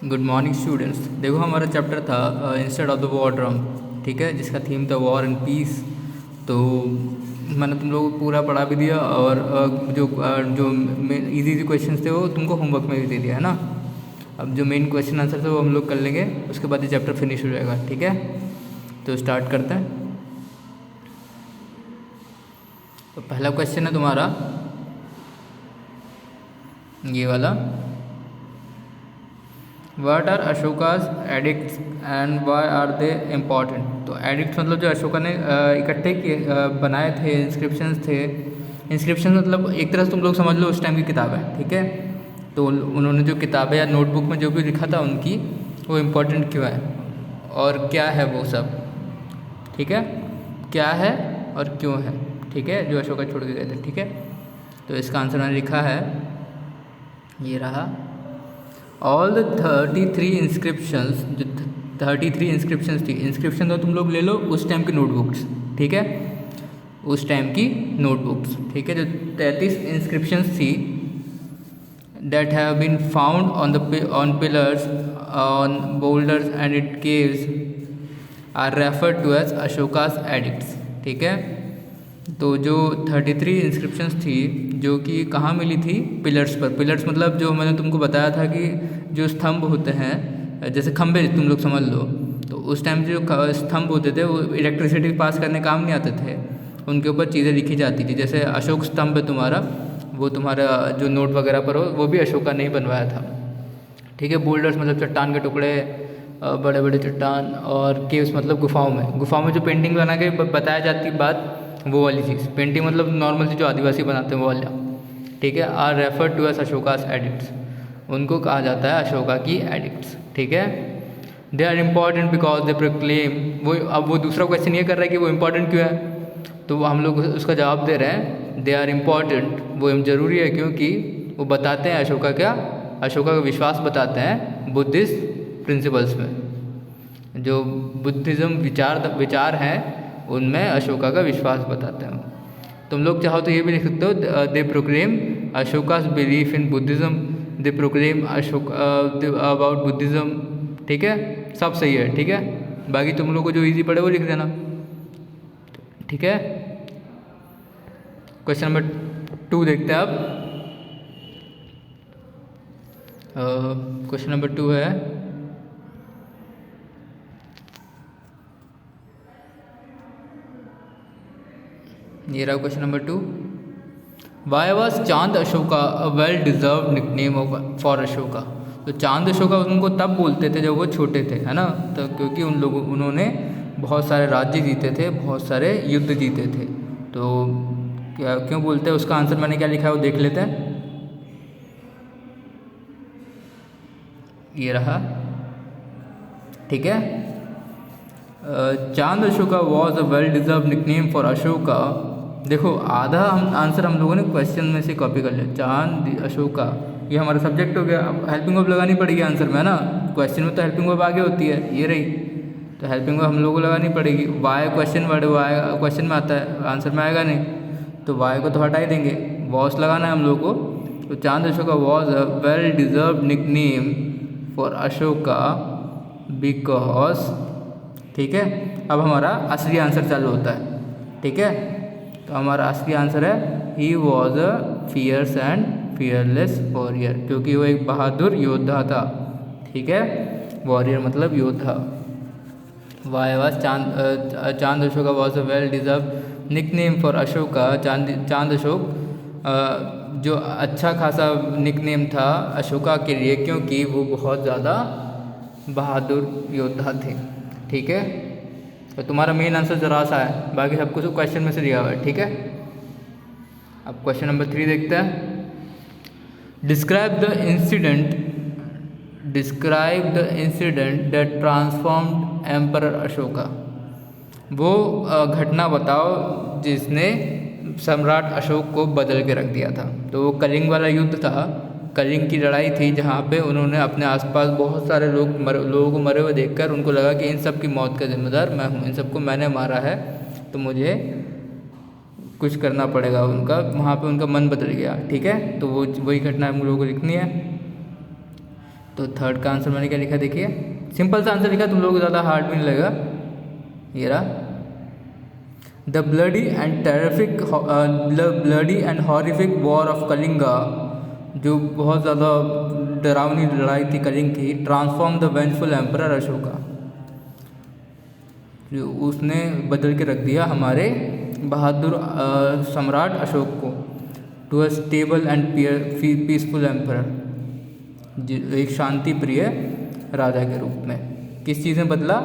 Good morning students. देखो हमारा chapter था instead of the war drum, ठीक है, जिसका थीम था वॉर एंड पीस। तो मैंने तुम लोगों को पूरा पढ़ा भी दिया और जो इजी इजी क्वेश्चंस थे वो तुमको होमवर्क में भी दे दिया है ना। अब जो मेन क्वेश्चन आंसर थे वो हम लोग कर लेंगे, उसके बाद ये चैप्टर फिनिश हो जाएगा, ठीक है। तो स्टार्ट करते हैं। तो पहला क्वेश्चन है तुम्हारा ये वाला, what are Ashoka's edicts and why are they important. तो एडिक्ट्स मतलब जो अशोका ने इकट्ठे किए बनाए थे, इंस्क्रिप्शंस थे। इंस्क्रिप्शन मतलब एक तरह से तुम लोग समझ लो उस टाइम की किताबें, ठीक है। तो उन्होंने जो किताबें या नोटबुक में जो भी लिखा था उनकी, वो इम्पोर्टेंट क्यों है और क्या है वो सब, ठीक है। क्या है और क्यों है, ठीक है, जो अशोका छोड़ के गए थे, ठीक है। तो इसका आंसर मैंने लिखा है, ये रहा। ऑल द 33 इंस्क्रिप्शंस, जो 33 इंस्क्रिप्शंस थी, इंस्क्रिप्शन तो तुम लोग ले लो उस टाइम की नोटबुक्स, ठीक है, उस टाइम की नोटबुक्स, ठीक है। जो 33 इंस्क्रिप्शंस थी that have been found on pillars, on boulders and it caves are referred to as Ashoka's edicts, ठीक है। तो जो 33 इंस्क्रिप्शंस थी जो कि कहाँ मिली थी, पिलर्स पर। पिलर्स मतलब जो मैंने तुमको बताया था कि जो स्तंभ होते हैं, जैसे खंबे तुम लोग समझ लो, तो उस टाइम जो स्तंभ होते थे वो इलेक्ट्रिसिटी पास करने काम नहीं आते थे, उनके ऊपर चीज़ें लिखी जाती थी। जैसे अशोक स्तंभ है तुम्हारा, वो तुम्हारा जो नोट वगैरह पर हो वो भी अशोका ने ही बनवाया था, ठीक है। बोल्डर्स मतलब चट्टान के टुकड़े, बड़े बड़े चट्टान, और केव्स मतलब गुफाओं में जो पेंटिंग बना के बताया जाती बात, वो वाली चीज़। पेंटिंग मतलब नॉर्मल चीज़ जो आदिवासी बनाते हैं वो वाला, ठीक है। Are refer to as Ashoka's edicts, उनको कहा जाता है अशोका की एडिक्ट्स, ठीक है। They are important because they proclaim, वो अब वो दूसरा क्वेश्चन ये कर रहा है कि वो इम्पॉर्टेंट क्यों है, तो हम लोग उसका जवाब दे रहे हैं, दे आर इम्पॉर्टेंट, वो ज़रूरी है क्योंकि वो बताते हैं अशोका क्या, अशोका का विश्वास बताते हैं बुद्धिस्ट प्रिंसिपल्स में। जो बुद्धिज़्म विचार हैं उनमें अशोका का विश्वास बताते हैं। तुम लोग चाहो तो ये भी लिख सकते हो, they proclaim Ashoka's belief in Buddhism, they proclaim Ashok about Buddhism, ठीक है। सब सही है, ठीक है। बाकी तुम लोग को जो इजी पड़े वो लिख देना, ठीक है। क्वेश्चन नंबर 2 देखते हैं अब। क्वेश्चन नंबर 2 है, ये रहा क्वेश्चन नंबर 2। वाई वॉज चांद Ashoka a well deserve nickname for Ashoka. तो चांद अशोका उनको तब बोलते थे जब वो छोटे थे, है ना, तो क्योंकि उन्होंने बहुत सारे राज्य जीते थे, बहुत सारे युद्ध जीते थे। तो क्या क्यों बोलते हैं, उसका आंसर मैंने क्या लिखा है वो देख लेते हैं। ये रहा, ठीक है। चांद Ashoka was a well deserve nickname for Ashoka. देखो आधा आंसर हम लोगों ने क्वेश्चन में से कॉपी कर लिया, चांद अशोका, ये हमारा सब्जेक्ट हो गया। अब हेल्पिंग वर्ब लगानी पड़ेगी आंसर में, है ना। क्वेश्चन में तो हेल्पिंग वर्ब आगे होती है, ये रही, तो हेल्पिंग वर्ब हम लोगों को लगानी पड़ेगी। Why question word, why question में आता है, आंसर में आएगा नहीं, तो वाई को तो हटा ही देंगे, वॉस लगाना है हम लोग को। तो चांद Ashoka was a well deserve nickname for Ashoka because, ठीक है। अब हमारा असली आंसर चालू होता है, ठीक है। तो हमारा असली आंसर है, he was a fierce and fearless warrior, क्योंकि वो एक बहादुर योद्धा था, ठीक है। वॉरियर मतलब योद्धा। वाई वॉज चांद Ashoka was a well deserve nickname for Ashoka. चांद अशोक जो अच्छा खासा निकनेम था अशोका के लिए, क्योंकि वो बहुत ज़्यादा बहादुर योद्धा थे, ठीक है। तो तुम्हारा मेन आंसर जरा सा है, बाकी सब कुछ क्वेश्चन में से दिया हुआ है, ठीक है। अब क्वेश्चन नंबर 3 देखते हैं। Describe the incident that transformed emperor Ashoka. वो घटना बताओ जिसने सम्राट अशोक को बदल के रख दिया था। तो वो कलिंग वाला युद्ध था, कलिंग की लड़ाई थी, जहाँ पे उन्होंने अपने आसपास बहुत सारे लोगों को मरे हुए देखकर उनको लगा कि इन सब की मौत का जिम्मेदार मैं हूँ, इन सबको मैंने मारा है, तो मुझे कुछ करना पड़ेगा। उनका वहाँ पे उनका मन बदल गया, ठीक है। तो वो वही घटना हम लोगों को लिखनी है। तो थर्ड का आंसर मैंने क्या लिखा देखिए, सिंपल सा आंसर लिखा, तुम लोगों को ज़्यादा हार्ड भी नहीं लगेगा। ये रहा, the bloody and horrific war of Kalinga, जो बहुत ज़्यादा डरावनी लड़ाई थी कलिंग की, transform the vengeful emperor Ashoka, जो उसने बदल के रख दिया हमारे बहादुर सम्राट अशोक को, to a stable and peaceful emperor, एक शांति प्रिय राजा के रूप में। किस चीज़ में बदला?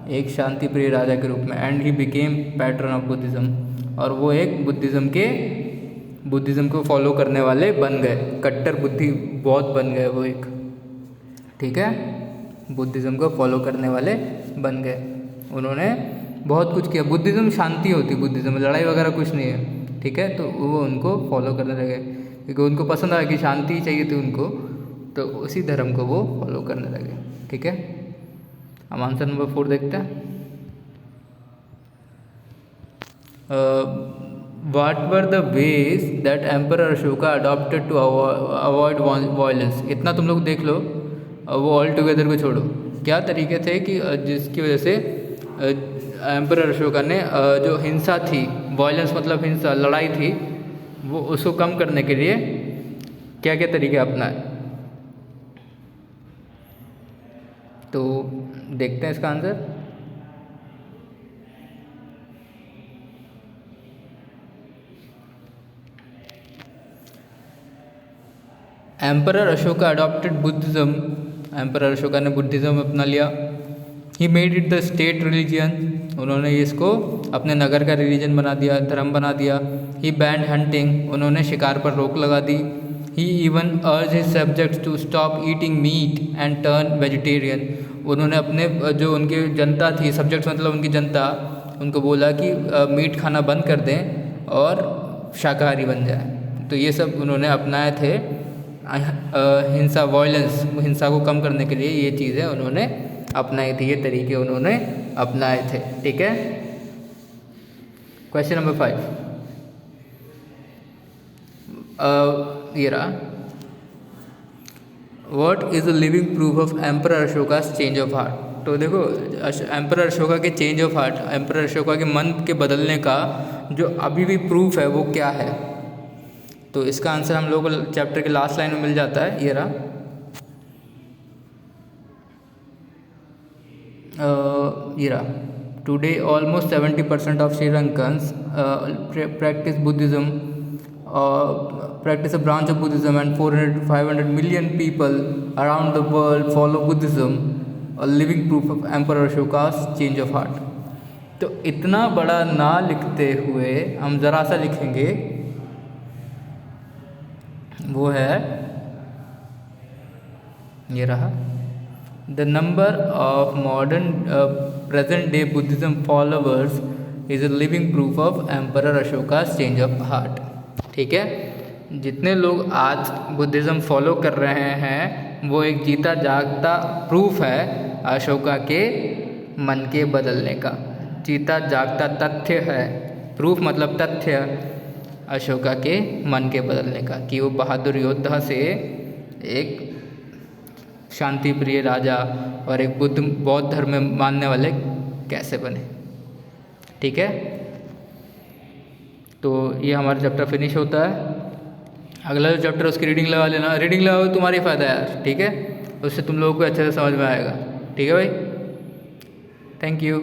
एक शांति प्रिय राजा के रूप में। And he became pattern of Buddhism, और वो एक बुद्धिज़्म को फॉलो करने वाले बन गए, कट्टर बुद्धि बौद्ध बन गए वो एक, ठीक है, बुद्धिज़्म को फॉलो करने वाले बन गए। उन्होंने बहुत कुछ किया। बुद्धिज़्म शांति होती, बुद्धिज़्म लड़ाई वगैरह कुछ नहीं है, ठीक है। तो वो उनको फॉलो करने लगे क्योंकि उनको पसंद आया कि शांति चाहिए थी उनको, तो उसी धर्म को वो फॉलो करने लगे, ठीक है। हम आंसर नंबर 4 देखते हैं। What were the ways that Emperor Ashoka adopted to avoid violence? इतना तुम लोग देख लो, वो ऑल टुगेदर को छोड़ो। क्या तरीके थे कि जिसकी वजह से एम्परर अशोका ने जो हिंसा थी, वायलेंस मतलब हिंसा, लड़ाई थी, वो उसको कम करने के लिए क्या क्या तरीके अपनाए? तो देखते हैं इसका answer. Emperor Ashoka adopted Buddhism, emperor Ashoka ने बुद्धिज़्म अपना लिया। He made it the state religion, उन्होंने इसको अपने नगर का रिलीजन बना दिया, धर्म बना दिया। ही बैंड हंटिंग, उन्होंने शिकार पर रोक लगा दी। He even urged his subjects to stop eating meat and turn vegetarian, उन्होंने अपने जो उनकी जनता थी, सब्जेक्ट्स मतलब उनकी जनता, उनको बोला कि मीट खाना बंद कर दें और शाकाहारी बन जाए। तो ये सब उन्होंने अपनाए थे। हिंसा, वायलेंस, हिंसा को कम करने के लिए ये चीज़ें उन्होंने अपनाई थी, ये तरीके उन्होंने अपनाए थे, ठीक है। क्वेश्चन नंबर 5 ये रहा, what is the living proof of emperor Ashoka change of heart? तो देखो, एम्परर अशोका के change of heart, emperor Ashoka के मन के बदलने का जो अभी भी प्रूफ है वो क्या है? तो इसका आंसर हम लोग को चैप्टर के लास्ट लाइन में मिल जाता है। ये रहा, today almost 70% of Sri Lankans practise Buddhism, practice a branch of Buddhism, and 400 to 500 million people around the world follow Buddhism, a living proof of Emperor Ashoka's change of heart. तो इतना बड़ा ना लिखते हुए हम ज़रा सा लिखेंगे, वो है ये रहा, the number of modern present day Buddhism followers is a living proof of Emperor Ashoka's change of heart, ठीक है। जितने लोग आज बुद्धिज़्म फॉलो कर रहे हैं वो एक जीता जागता प्रूफ है अशोका के मन के बदलने का, जीता जागता तथ्य है, प्रूफ मतलब तथ्य अशोका के मन के बदलने का, कि वो बहादुर योद्धा से एक शांति प्रिय राजा और एक बौद्ध धर्म में मानने वाले कैसे बने, ठीक है। तो ये हमारा चैप्टर फिनिश होता है। अगला जो चैप्टर उसकी रीडिंग लगा लेना, रीडिंग लगाओ तुम्हारी फ़ायदा है यार, ठीक है, उससे तुम लोगों को अच्छे से समझ में आएगा, ठीक है भाई। Thank you.